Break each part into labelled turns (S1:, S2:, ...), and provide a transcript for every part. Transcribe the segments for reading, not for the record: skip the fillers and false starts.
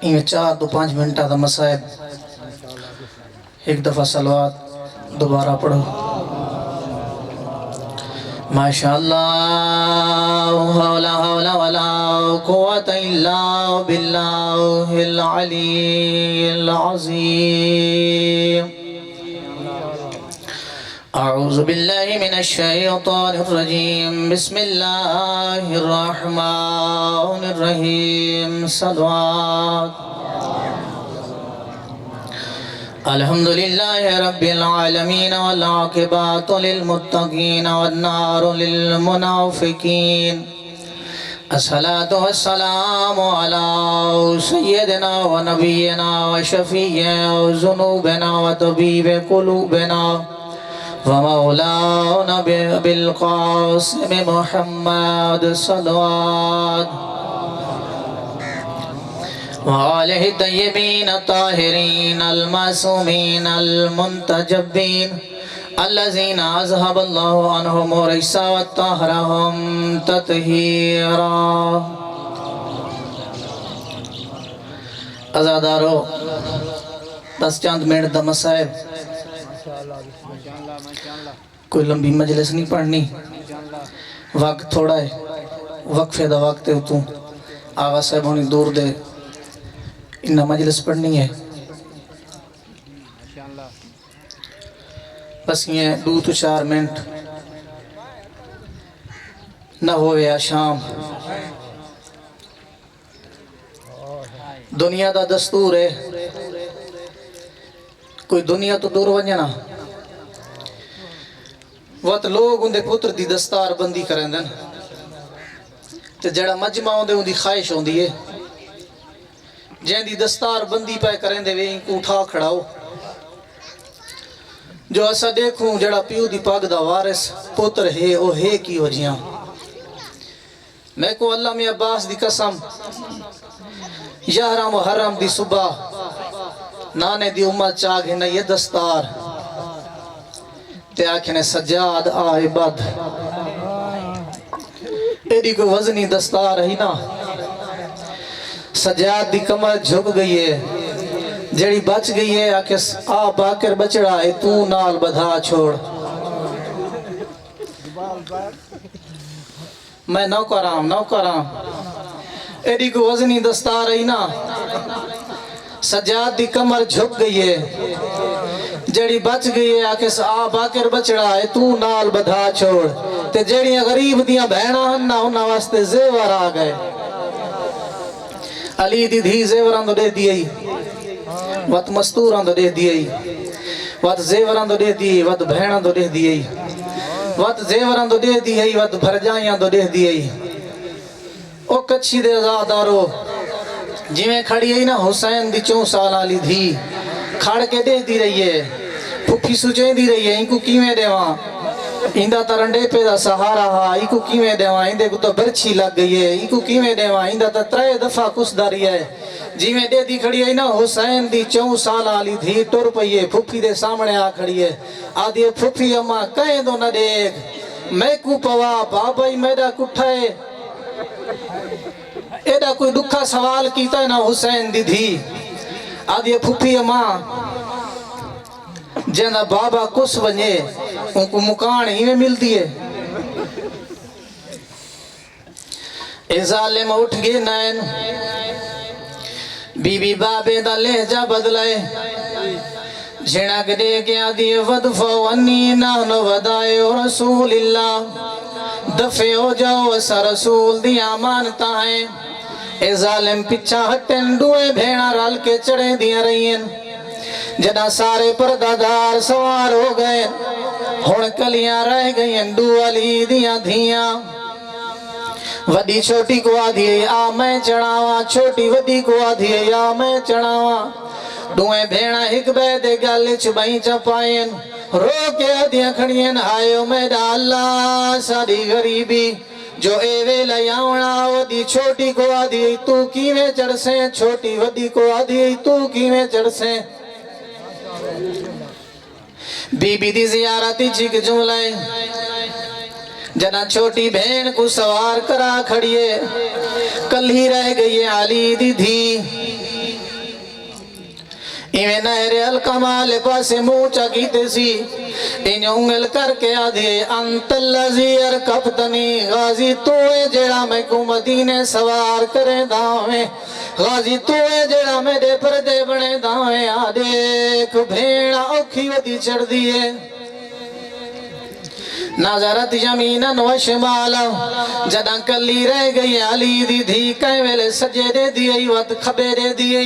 S1: इवें 4 तो 5 मिनट का मसायब एक दफ़ा सलवात दोबारा पढ़ो। माशाअल्लाह ला हौला वला कुव्वता इल्ला बिल्लाहिल अलील अज़ीम। अऊज़ु बिल्लाहि मिनश शैतानिर रजीम। बिस्मिल्लाहिर रहमानिर रहीम। सलवात। अल्हम्दुलिल्लाहि रब्बिल आलमीन वल आक़िबतु लिल मुत्तक़ीन वन्नारु लिल मुनाफ़िक़ीन। अस्सलातु वस्सलामु अला सय्यिदिना व नबिय्यिना व शफ़ीइना व ज़ुनूबिना व तबीबि क़ुलूबिना व मौलाना बिल क़ासिम मुहम्मद सल्लल्लाहु वालेहि तय्यबीन ताहिरीन अल मासूमीन अल मुंतजब्बीन अल्लज़ीना अज़हबल्लाहु अन्हुम रिज्सा व तहरहुम तत्हीरा। अज़ादारो बस चंद मिनट दा मसाइब, कोई लंबी मजलिस नहीं पढ़नी, वक्त थोड़ा है, वक्फे दा वक्त है। तू आवा साहब होनी दूर दे इन्ना मजलिस पढ़नी है। बस ये 2 तो 4 मिनट न हो या शाम। दुनिया का दस्तूर है, कोई दुनिया तो दूर वजना वत लोग उनके पुत्र की दस्तार बंदी करेंदन ते जड़ा मजमा होंदे उनकी ख्वाहिश होंदी है जैंदी दस्तार बंदी पे करेंदे वे इनको उठा खड़ाओ। जो असा देखूं जड़ा प्यू दी पग दा वारिस पुत्र है ओ है की हो जिया। मैं को अल्लाह में अब्बास दी कसम 11 मुहर्रम दी सुबह नाने दी उम्मत चाग है न ये दस्तार ते आखने सज्जाद आए बद एडी को वजनी दस्तार है ना। सज्जाद दी कमर झुक गई है, जड़ी बच गई है आके आ बाकर बचड़ा है तू नाल बधा छोड़। मैं नौकराम एडी को वजनी दस्तार है ना। सज्जाद दी कमर झुक गई है, जड़ी बच गई है आके आ बाकर बचड़ा है तू नाल बधा छोड़। ते जड़ियां गरीब दियां भैणा ना उन्हां वास्ते जेवर आ गए। अली दी धी जेवरां तो दे दिए, वत मस्तूरां तो दे दिए, वत जेवरां तो दे दिए, वत भैणां तो दे दिए, वत जेवरां तो दे दिए, वत भरजाइयां तो दे दिए। ओ कच्छी दे आज़ादारो जिवें खड़ी है ना हुसैन दी 4 साल वाली धी खड़ के दे दी रही है। फुफी सुचेंदी रही है इनको किवें देवां, इंदा तरंडे पे दा सहारा हा, इको किवें देवां, इंदे को तो बरछी लग गई है, इको किवें देवां, इंदा तो 3 दफा कुसदारी है। जिवें दे दी खड़ी है ना हुसैन दी 4 साल वाली धी टुर पई है, फुफी दे सामने आ खड़ी है। आदि फुफी अम्मा कहे दो न देख मैं को पवा बाबा ही मेरा कुठाए। एदा कोई दुखा सवाल कीता है ना हुसैन दी धी। आदि फुफी अम्मा जेंदा बाबा कुछ वने उनको मुकान ही में मिलती है। ए जालिम उठ गए नैन बीबी बाबे दा लहजा बदलाए झिणक दे के आदि वदफो वन्नी नान वदाए रसूलिल्लाह दफे हो जाओ असा रसूल दी अमानता है। ए जालिम पिछा हटन दुए भेड़ा रल के चढ़े दिया रहीन। जदा सारे परदादार सवार हो गए हुण कलियां रह गई दू अली दियां धियां। वडी छोटी को आधी आ मैं चढ़ावा, छोटी वडी को आधी आ मैं चढ़ावा। दुए भेड़ा एक बे दे गल च बई चपायन रो के आदियां खड़ियन आयो मेरा अल्लाह सारी गरीबी जो एवे लयावना। वडी छोटी को आधी तू किवें चढ़से, छोटी वडी को आधी तू किवें चढ़से। बीबी दी जियारती चिक जुमलाए जना छोटी बहन को सवार करा खड़िए कल ही रह गई अली दी धी। इवें नहरे अल कमाल पासे मुंह चकीते सी इन उंगल करके आधे अंतल्लजी अरकबतनी गाजी तोए जेड़ा मैं को मदीने सवार करे दावे गाजी तोए जेड़ा मेरे पर्दे बने दावे आ देख भेड़ा औखी वदी चढ़ दिए नजरत यमीनन व शिमाला जदा कली रह गई अली दी धी कै वेले सजे दे दिए वत खबे दे दिए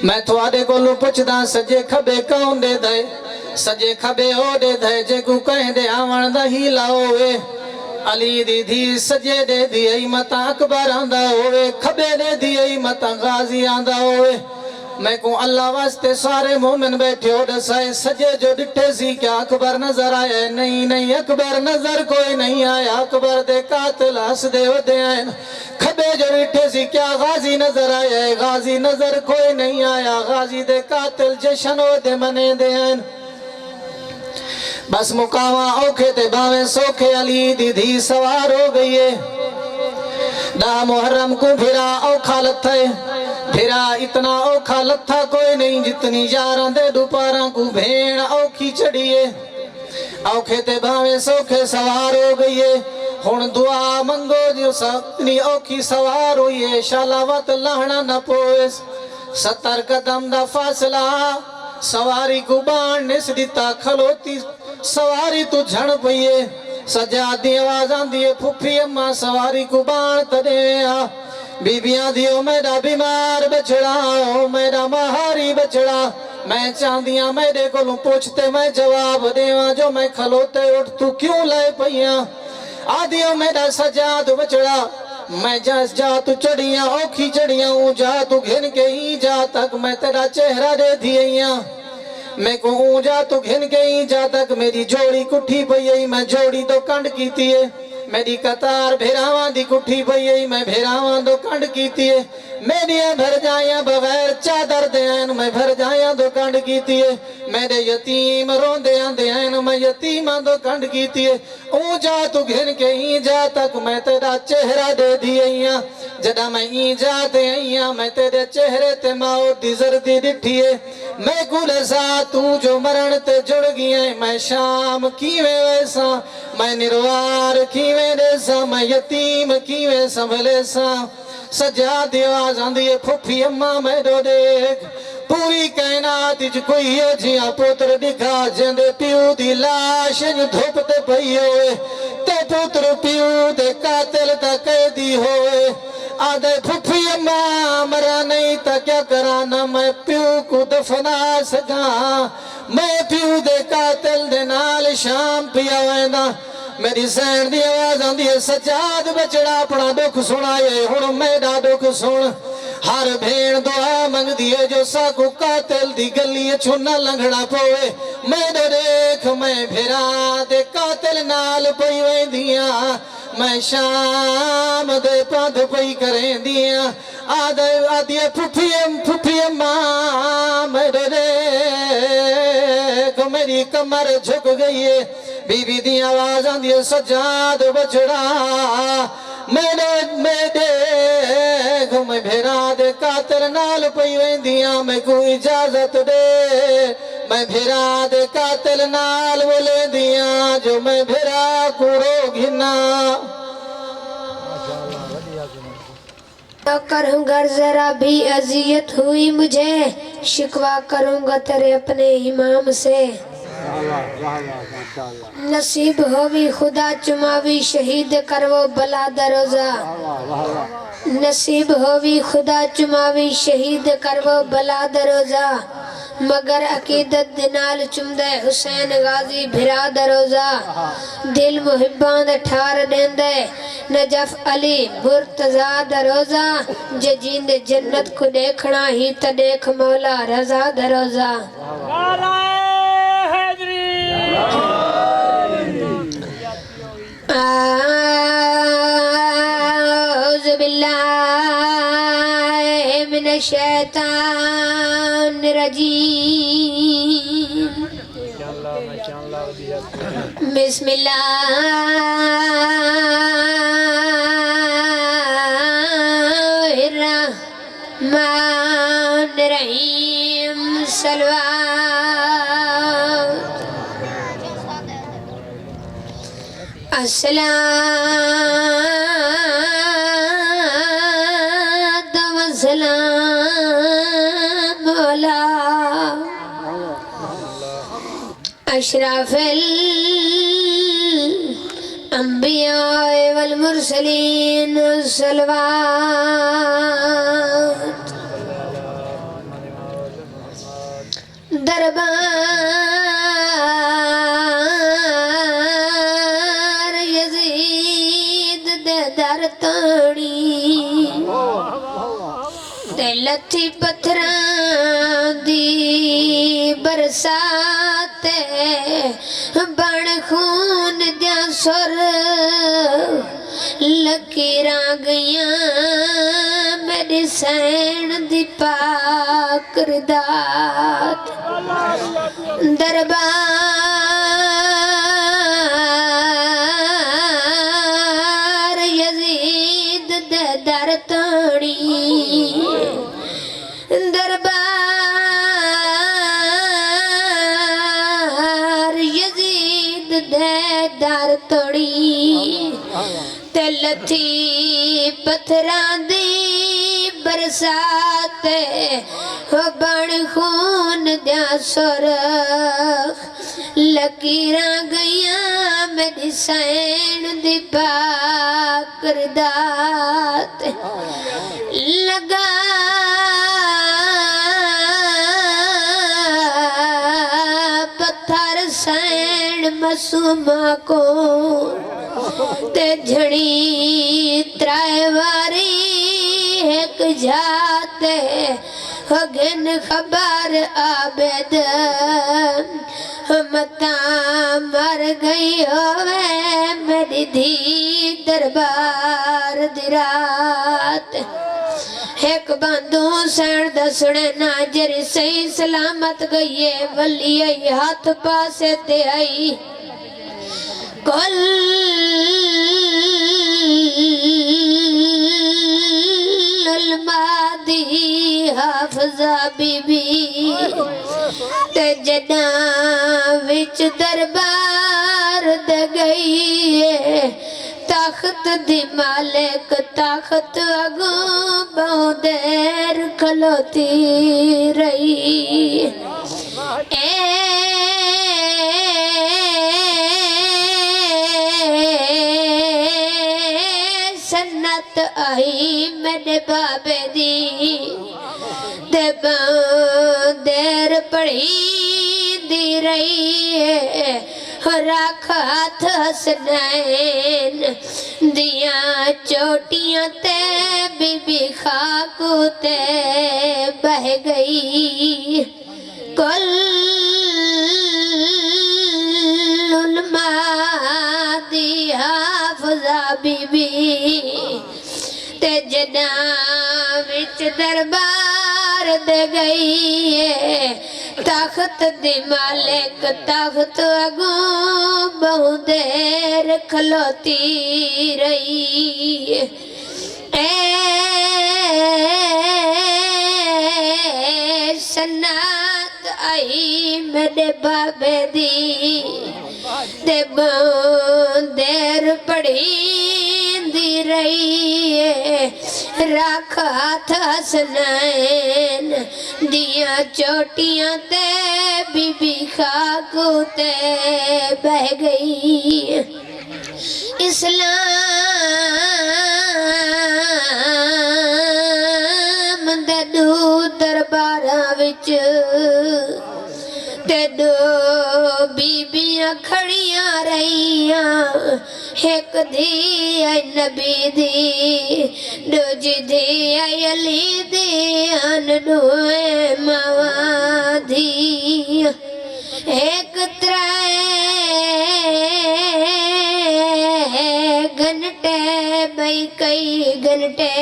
S1: मैं थोड़े को पुछदा सजे खबे कौन दे दे सजे खबे ओ दे दे जेको कह दे आवण दा ही लाओवे अली दी धी सजे दे दिए मता अकबर आंदा होवे खबे दे दिए मता गाजी आंदा होवे मैं को अल्लाह वास्ते सारे मोमिन बैठे हो दसाए सजे जो डिठे सी क्या अकबर नजर आया नहीं नहीं अकबर नजर कोई नहीं आया अकबर दे कातिल हस दे होते हैं खबे जो डिठे सी क्या गाजी नजर आया गाजी नजर कोई नहीं आया गाजी दे कातिल जशन होते मने दे हैं बस मुकावा औखे ते बावे सोखे अली दी धी सवार हो गई है दा मुहर्रम को फिरा औखा लथा फिरा इतना औखा लथा कोई नहीं जितनी यारां दे दोपहरा को भेड़ औखी चढ़िए औखे ते भावे सोखे सवार हो गई है हुन दुआ मंगो जो सतनी औखी सवार हुई है शालावत लहना न पोए 70 कदम दा फासला सवारी को बाण निस दिता खलोती सवारी तू झण पईए सजा दी आवाज आंदी है फुफी अम्मा सवारी को बाण तदे आ बीबियां दियो मेरा बीमार बछड़ा ओ मेरा महारी बछड़ा मैं चांदियां मेरे को पूछते मैं जवाब देवा जो मैं खलोते उठ तू क्यों ले पईया आदियो मेरा सजाद बछड़ा मैं जस जा तू चढ़िया औखी चढ़िया हूँ जा तू घिन के ही जा तक मैं तेरा चेहरा दे दिया मैं को जा तू घिन के ही जा तक मेरी जोड़ी कुठी पई मैं जोड़ी तो कंड कीती है मेरी कतार भेरावा दी कुठी पई मैं भेरावा दो कंड कीती है मेरी भर जाया बगैर चादर दे मैं भर जाया दो कंड कीती है मेरे यतीम रोंदे आंदे हैं मैं यतीमा दो कंड कीती है ऊ जा तू घिन के ही जा तक मैं तेरा चेहरा दे दिया जदा मैं ई जाते आइया मैं तेरे चेहरे ते मौत दी जर्दी दिठी है मैं कुल सा तू जो मरण ते जुड़ गया मैं शाम कीवे वैसा मैं निर्वार कीवे देसा मैं यतीम कीवे संभले सा सजा दी आवाज आंदी है फुफी अम्मा मैडो देख पूरी कायनात च कोई जिया पुत्र दिखा जिंदे प्यू दी लाश धुप ते पई होए ते पुत्र प्यू दे कातिल दा कैदी होए आदे फुफी अम्मा मरा नहीं ता क्या करा ना मैं प्यू को दफना सका मैं प्यू दे कातिल दे नाल शाम पिया वेंदा मेरी सैन दी आवाज आंदी है सजाद बचड़ा अपना दुख सुनाए हुण मेरा दुख सुन हर भेड़ दुआ मंगदी है जो साकू कातिल दी गली चो न लंघना पवे मैं देख मैं भेरा दे कातिल नाल पई वेंदिया मैं शाम दे पद पई करेंदिया आदे आदि फुफी अम्मा मेरे देख मेरी कमर झुक गई है बीबी दी आवाज आंदी है सजाद बछड़ा मेरे मैं भेरा दे कातिल नाल पई वेंदिया मैं को इजाजत दे मैं भेरा दे कातिल नाल बोले दिया जो मैं भेरा कुरो घिना
S2: करूँगा जरा भी अजियत हुई मुझे शिकवा करूँगा तेरे अपने इमाम से नसीब होवी खुदा चुमावी शहीद करवो बला दरोजा नसीब होवी खुदा चुमावी शहीद करवो बला दरोजा मगर अकीदत दिनाल चुमदे हुसैन गाजी भिरा दरोजा दिल मुहिब्बां दे ठार देंदे नजफ अली मुर्तजा दरोजा जे जींदे जन्नत को देखना ही त देख मौला रजा दरोजा औज़ु बिल्लाहि मिनश शैतानिर रजीम बिस्मिल्लाहिर रहमानिर रहीम सलवात अस्सलात वस्सलाम अला अशरफिल अंबिया वल मुरसलीन सलवात दरबार यजीद दे दर तोड़ी ते लथी पत्थरां दी बरसात बण खून दिया सुर लकीरां गईयां मेरी सैन दी पाक रदात दरबार यजीद दे दर तोड़ी दरबार यजीद दे दर तोड़ी ते लथी पत्थरां दी बरसात हो बण खून दिया सुरख लकीरां गईयां मेरी सैन दी पाक रदात लगा पत्थर सैन मासूमा को ते झड़ी त्राए वारी एक जाते हगन खबर आबद मता मर गई होवे मेरी धी दरबार दी रात एक बंदू सैन दसने नाजर सही सलामत गई वली आई हाथ पासे ते आई कल मादी हाफजा बीबी ते जदा विच दरबार दे गई तख्त दी मालिक तख्त अगो बहुत देर खलोती रही सन्नत आई मेरे बाबे दी ते देर पड़ी दी रही है रख हाथ हसनैन दिया चोटियां ते बीबी खाकू ते बह गई कुल दी हाफजा बीबी ते जना विच दरबार दे गई तख्त दी मालिक तख्त अगो बहु देर खलोती रही सन्नत आई मेरे बाबे दी ते देर पड़ी दी रही रख हाथ हसनैन दिया चोटियां ते बीबी खाकू ते बह गई इस्लाम दे दू दरबारां विच ते दो बीबियां खड़ियां रहियां एक धी आई नबी दी दूजी धी आई अली दी अन दुए मावा धी एक त्राए घंटे बई कई घंटे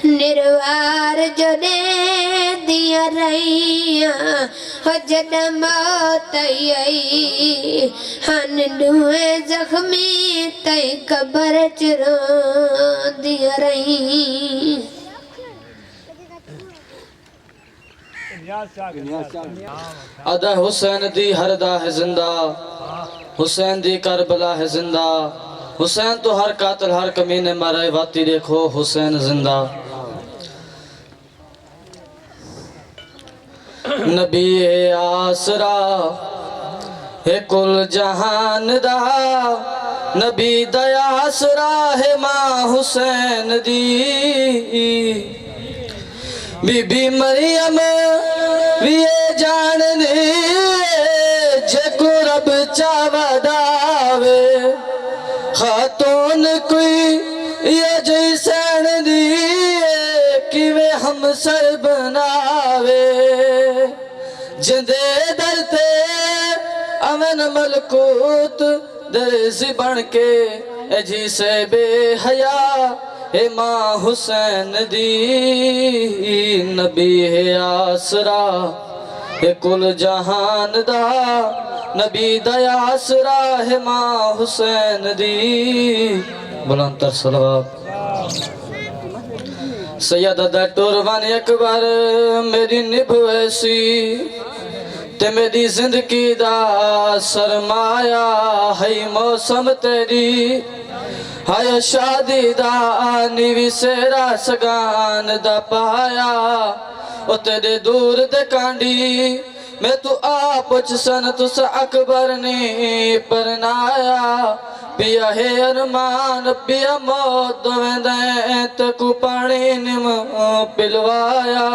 S2: निर्वार जो दे दिया रहिया हो जद मौत आई हन दुए जख्मी तई कबर चरो दिया रही
S1: अदा हुसैन दी हरदा है जिंदा, हुसैन दी करबला है जिंदा। हुसैन तो हर कातिल हर कमीने मारे वाती देखो हुसैन जिंदा। नबी आसरा है कुल जहान दा, नबी दया आसरा है मां हुसैन दी। बीबी मरियम भी ये जाननी जेको रब चावदावे, खातून कोई ये जैसन दी किवे हम सर बनावे। जिंदे दरते अमन मलकूत दरसी बन के जी से बेहया हे मां हुसैन दी। नबी है आसरा हे कुल जहान दा, नबी दया आसरा है मां हुसैन दी। बुलंदतर सलवात। सैयद दा टुरवान अकबर मेरी निभ वैसी ते मेरी जिंदगी दा सरमाया है मौसम तेरी। हाय शादी दा निवी सेरा सगान दा पाया, ओ तेरे दूर दे कांडी मैं तू आ पुछ सन तुस अकबर ने परनाया। पिया है अरमान पिया मौत वेंदे तकू पानी निम पिलवाया।